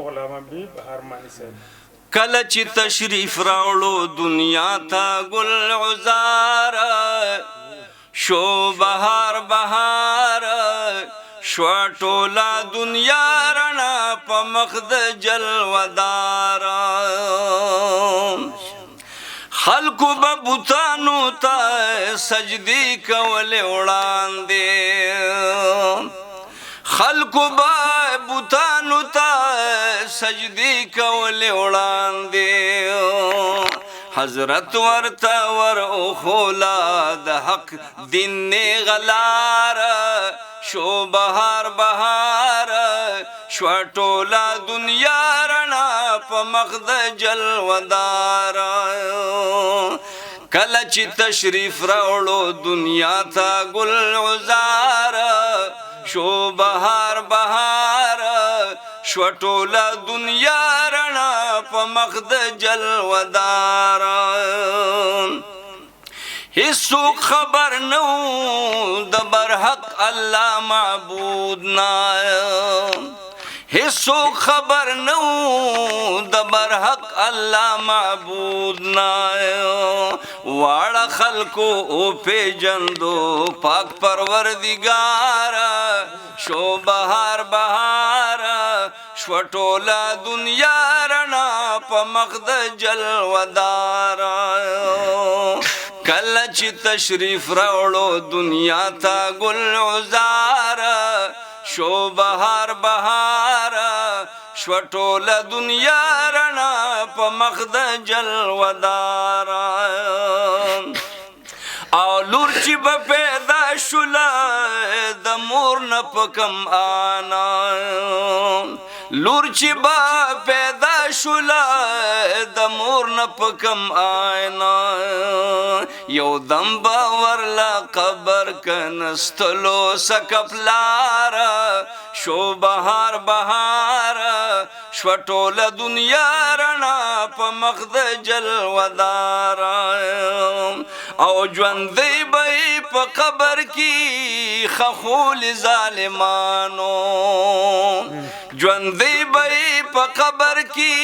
غلام حبیب هرمانی صاحب کله چې تشریف راوړو دنیا ته ګل عزار شو بهار بهار شو ټوله دنیا رڼا په مخ د جلودار خلکو به بوتانو ته سجدي کولې وړاندې خلکو به بوتانو ته سجدي کولې وړاندې حضرت ورته ور اوخولا د حق دین غلار شو بهار بهار شو ټوله دنیا رڼا په مخ د جلودار کله چې تشریف راوړو دنیا ته ګل عزار شو بهار بهار شو ټوله دنیا رڼا په مخ د جلودار هیڅوک خبر نو د برحق الله معبود نا هیڅوک خبر نو د برحق الله معبود نا واړه خلکو او پیجندو پاک پروردگار شو بهار بهار شو ټوله دنیا رڼا په مخ د جلودار کله چې تشریف راوړو دنیا ته ګل عزار شو بهار بهار شو ټوله دنیا رڼا په مخ د جلودار او لور چې به پیدا شوله د مور نه په کم آنا لور چې به پیدا شوله د مور نه په کم آنا یو دم به ورله قبر کنستلو سکپلار شو بهار بهار شو ټوله دنیا رڼا په مخ د جلودار او ژوندی به په قبر کې خخول ظالمانو ژوندی به په قبر کې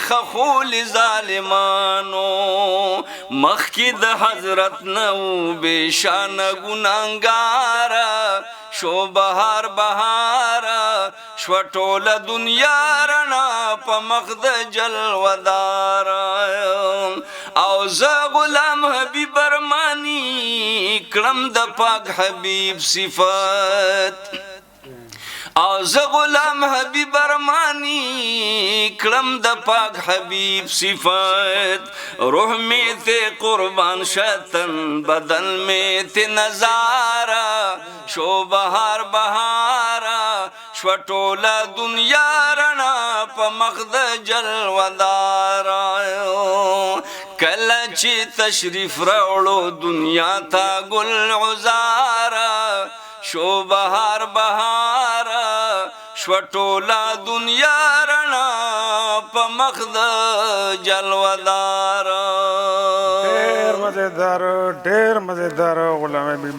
خخول ظالمانو مخکې د حضرت نو بشان ګناهګار شو بهار بهار شو ټوله دنیا رڼا په مخ د جلودار او زه غلام حبیب ارمانی کړم د پاک حبیب صفات او زه غلام حبیب ارمانی کړم د پاک حبیب صفات روح میں تے قربان شتن بدن میں تے نظارہ شو بهار بهار شو ټوله دنیا رڼا په مخ د جلودار کله چې تشریف راوړو دنیا ته ګل عزار شو بهار بهار شو ټوله دنیا رڼا په مخ د جلودار ډېر مزیدار غلام حبیب